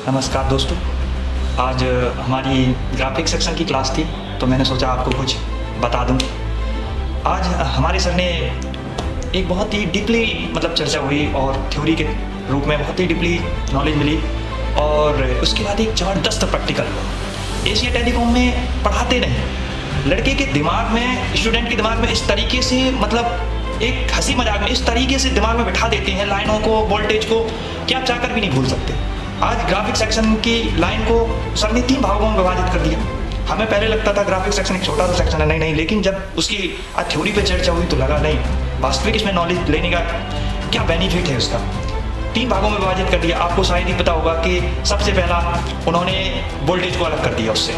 नमस्कार दोस्तों। आज हमारी ग्राफिक सेक्शन की क्लास थी तो मैंने सोचा आपको कुछ बता दूं। आज हमारे सर ने एक बहुत ही डीपली चर्चा हुई और थ्योरी के रूप में बहुत ही डीपली नॉलेज मिली और उसके बाद एक ज़बरदस्त प्रैक्टिकल हुआ। एशिया टेलीकॉम में पढ़ाते नहीं, लड़के के दिमाग में, स्टूडेंट के दिमाग में इस तरीके से एक हंसी मजाक में इस तरीके से दिमाग में बिठा देते हैं लाइनों को, वोल्टेज को, कि आप चाहकर भी नहीं भूल सकते। आज ग्राफिक सेक्शन की लाइन को सर ने 3 भागों में विभाजित कर दिया। हमें पहले लगता था ग्राफिक सेक्शन एक छोटा सा सेक्शन है, नहीं, लेकिन जब उसकी आज थ्योरी पे चर्चा हुई तो लगा नहीं, वास्तविक इसमें नॉलेज लेने का क्या बेनिफिट है उसका। 3 भागों में विभाजित कर दिया। आपको शायद ही पता होगा कि सबसे पहला उन्होंने वोल्टेज को अलग कर दिया उससे,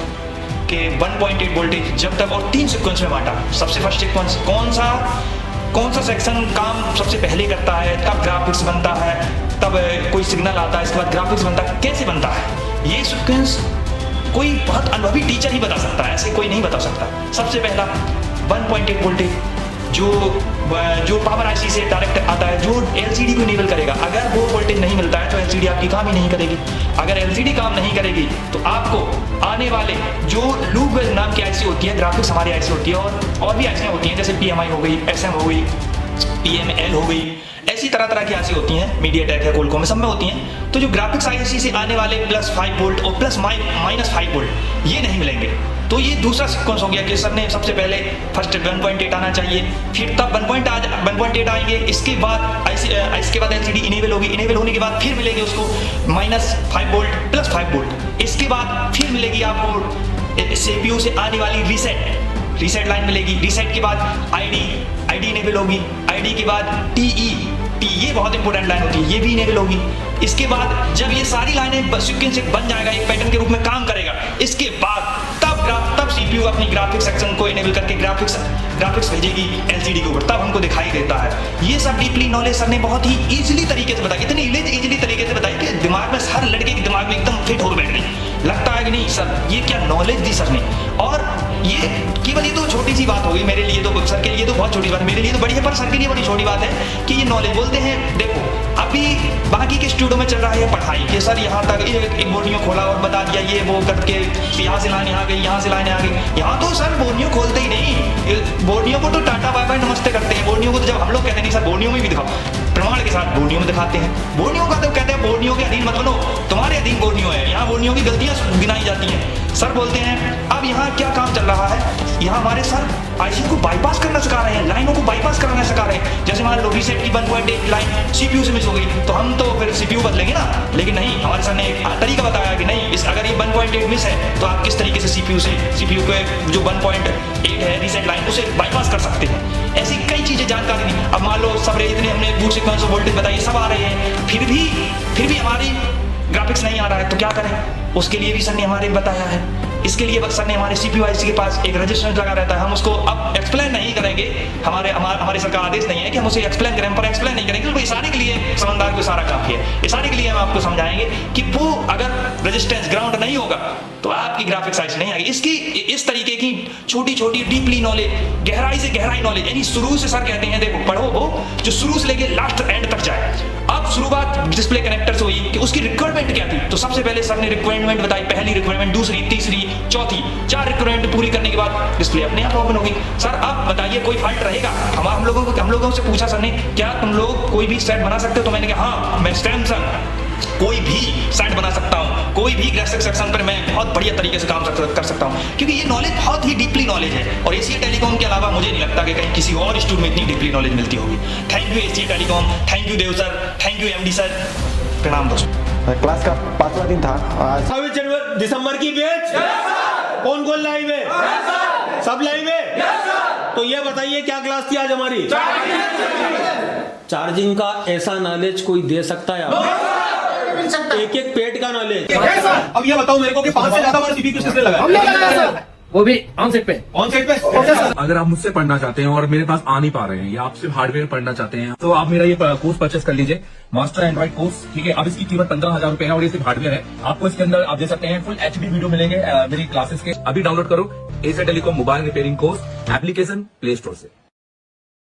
कि 1.8 वोल्टेज जब तक, और 3 सीक्वेंस में बांटा। सबसे फर्स्ट सीक्वेंस कौन सा सेक्शन काम सबसे पहले करता है, तब ग्राफिक्स बनता है, तब कोई सिग्नल आता है, इसके बाद ग्राफिक्स बनता है, कैसे बनता है ये सीक्वेंस कोई बहुत अनुभवी टीचर ही बता सकता है, ऐसे कोई नहीं बता सकता। सबसे पहला 1.8 वोल्टेज जो पावर आईसी से डायरेक्ट आता है, जो एलसीडी को इनेबल करेगा। अगर वो वोल्टेज नहीं मिलता है तो एलसीडी आपकी काम ही नहीं करेगी। अगर एलसीडी काम नहीं करेगी तो आपको आने वाले जो लूप नाम की आईसी होती है, ग्राफिक्स हमारी आईसी होती है और भी आईसी होती हैं, जैसे PMI हो गई, SM हो गई, PML हो गई, ऐसी तरह की आईसी होती हैं, मीडियाटेक है, कोलकॉम, सब में होती हैं। तो जो ग्राफिक्स आईसी से आने वाले +5 वोल्ट और +-5 वोल्ट ये नहीं मिलेंगे। तो ये दूसरा सीक्वेंस हो गया कि सर ने सबसे पहले फर्स्ट 1.8 आना चाहिए, फिर तब 1.8 आएंगे, इसके बाद इसके बाद एलसीडी इनेबल होगी, इनेबल होने के बाद फिर मिलेगी उसको -5 वोल्ट +5 वोल्ट। इसके बाद फिर मिलेगी आपको सीपीयू से आने वाली रीसेट लाइन मिलेगी। रीसेट के बाद आईडी इनेबल होगी, आईडी के बाद टी, ये बहुत इंपॉर्टेंट लाइन होती है, ये भी इनेबल होगी। इसके बाद जब ये सारी लाइनें सीक्वेंस बन जाएगा, एक पैटर्न के रूप में काम करेगा, इसके बाद तब सीपीयू अपनी ग्राफिक्स सेक्शन को इनेबल करके ग्राफिक्स भेजेगी एलसीडी के ऊपर, तब हमको दिखाई देता है। ये सब डीपली नॉलेज सर ने बहुत ही इजीली तरीके से बताई, इतनी इजीली तरीके से बताई कि दिमाग में, हर लड़के के दिमाग में एकदम फिट हो बैठ गई। लगता है कि नहीं सर, ये क्या नॉलेज दी सर ने। और ये केवल ये तो छोटी सी बात होगी मेरे लिए, तो सर के लिए तो बहुत छोटी बात, मेरे लिए तो बड़ी है, पर सर के लिए बड़ी छोटी बात है कि ये नॉलेज बोलते हैं। देखो अभी बाकी के स्टूडियो में चल रहा है पढ़ाई कि सर यहाँ तक एक बोर्नियो खोला और बता दिया ये वो करके, यहाँ से लाइन आ गई, यहाँ से लाइन आ गई। यहाँ तो सर बोर्नियो खोलते ही नहीं, बोर्नियो को तो टाटा बाय बाय नमस्ते करते हैं। बोर्नियो को तो जब हम लोग कहते हैं नहीं सर बोर्नियो में भी दिखाओ, प्रमाण के साथ बोर्नियो में दिखाते हैं। बोर्नियो का तो कहते हैं बोर्नियो के अधीन मत बनो, तुम्हारे अधीन बोर्नियो है, यहाँ बोर्नियो की गलतियां गिनाई जाती हैं। सर बोलते हैं अब यहाँ क्या काम चल रहा है, यहाँ हमारे सर आईसी को बाईपास करना सिखा रहे हैं, लाइनों को बाईपास करना सिखा रहे हैं। जैसे मान लो रीसेट की 1.8 लाइन सीपीयू से मिस हो गई तो हम तो फिर सीपीयू बदलेंगे ना, लेकिन नहीं, हमारे सर ने एक तरीका बताया कि नहीं, अगर ये 1.8 मिस है तो आप किस तरीके से सीपीयू के जो 1.8 है रीसेट लाइन, उसे बाईपास कर सकते हैं। ऐसी कई चीजें जानकारी दी। अब मान लो सब इतने हमने बूट सीक्वेंस और वोल्टेज बताइए, सब आ रहे हैं, फिर भी हमारी ग्राफिक्स नहीं आ रहा है तो क्या करें, उसके लिए भी सर ने हमारे बताया है। इसके लिए सर ने हमारे सीपीयू आईसी के पास एक रजिस्टर लगा रहता है, हम उसको अब एक्सप्लेन नहीं करेंगे, हमारे सर का आदेश नहीं है कि हम उसे एक्सप्लेन करें, पर एक्सप्लेन नहीं करेंगे क्योंकि इशारे के लिए समझदार को इशारा काफी है। इशारे के लिए हम आपको समझाएंगे कि वो अगर रेजिस्टेंस ग्राउंड नहीं होगा तो आपकी ग्राफिक्स आईसी नहीं आएगी। इसकी इस तरीके की छोटी डीपली नॉलेज, गहराई से गहराई नॉलेज, यानी शुरू से सर कहते हैं देखो पढ़ो वो जो शुरू से लेके लास्ट एंड तक जाए। अब शुरुआत डिस्प्ले कनेक्टर से हुई कि उसकी रिक्वायरमेंट क्या थी, तो सबसे पहले सर ने रिक्वायरमेंट बताई, पहली रिक्वायरमेंट, दूसरी, तीसरी, चौथी, 4 रिक्वायरमेंट पूरी करने के बाद डिस्प्ले अपने आप ओपन होगी। सर अब बताइए कोई फॉल्ट रहेगा? हम लोगों से पूछा सर ने, क्या तुम लोग कोई भी सेट बना सकते हो? तो मैंने कहा हाँ, मैं सैमसंग कोई भी सेट बना सकता हूँ, कोई भी ग्राफिक्स सेक्शन पर मैं बहुत बढ़िया तरीके से काम कर सकता हूँ, क्योंकि ये नॉलेज बहुत ही डीपली नॉलेज है। और एशिया टेलीकॉम के अलावा मुझे नहीं लगता कि कहीं किसी और स्टूडियो में इतनी डीपली नॉलेज मिलती होगी। Thank you Asia Telecom, thank you Dev sir, thank you MD sir, प्रणाम दोस्तों। क्लास का 5वां दिन था आज। 26 दिसंबर की बैच कौन लाइव है? सब लाइव है? तो ये बताइए क्या क्लास थी आज हमारी? चार्जिंग का ऐसा नॉलेज कोई दे सकता है? एक पेट का नॉलेज। अब ये बताओ मेरे को कि 5 से ज्यादा बार सीपीयू किसने लगाया? वो भी ऑन सेट पे। अगर आप मुझसे पढ़ना चाहते हैं और मेरे पास आ नहीं पा रहे हैं या आप सिर्फ हार्डवेयर पढ़ना चाहते हैं तो आप मेरा ये कोर्स परचेस कर लीजिए, मास्टर एंड्रॉइड कोर्स। ठीक है, अब इसकी कीमत 15,000 रुपए है और ये सिर्फ हार्डवेयर है। आपको इसके अंदर आप दे सकते हैं फुल HD वीडियो मिलेंगे मेरी क्लासेस के। अभी डाउनलोड करो Asia telecom mobile repairing course application play store से।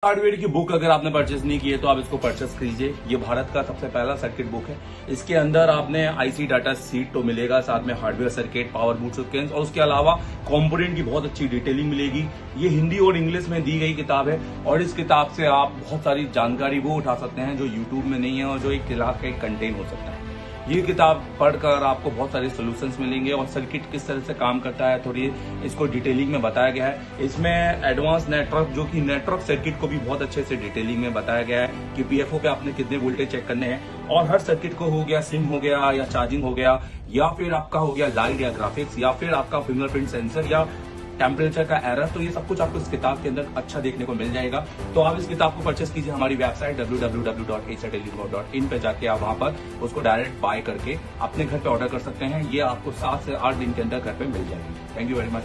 हार्डवेयर की बुक अगर आपने परचेस नहीं की है तो आप इसको परचेस कीजिए। ये भारत का सबसे पहला सर्किट बुक है। इसके अंदर आपने आईसी डाटा शीट तो मिलेगा, साथ में hardware circuit, power boot scan और उसके अलावा कंपोनेंट की बहुत अच्छी डिटेलिंग मिलेगी। ये हिंदी और इंग्लिश में दी गई किताब है और इस किताब से आप बहुत सारी जानकारी वो उठा सकते हैं जो यूट्यूब में नहीं है और जो एक क्लास का एक कंटेंट हो सकता है। ये किताब पढ़कर आपको बहुत सारे सॉल्यूशंस मिलेंगे और सर्किट किस तरह से काम करता है थोड़ी इसको डिटेलिंग में बताया गया है। इसमें एडवांस नेटवर्क जो कि नेटवर्क सर्किट को भी बहुत अच्छे से डिटेलिंग में बताया गया है कि पीएफओ पे आपने कितने वोल्टेज चेक करने हैं और हर सर्किट को हो गया सिम हो गया या चार्जिंग हो गया या फिर आपका हो गया लाइट या ग्राफिक्स या फिर आपका फिंगरप्रिंट सेंसर या टेम्परेचर का एरर, तो ये सब कुछ आपको इस किताब के अंदर अच्छा देखने को मिल जाएगा। तो आप इस किताब को परचेस कीजिए हमारी वेबसाइट www.acertelecom.in पे जाके आप वहां पर उसको डायरेक्ट बाय करके अपने घर पे ऑर्डर कर सकते हैं। ये आपको 7 से 8 दिन के अंदर घर पे मिल जाएगी। Thank you very much.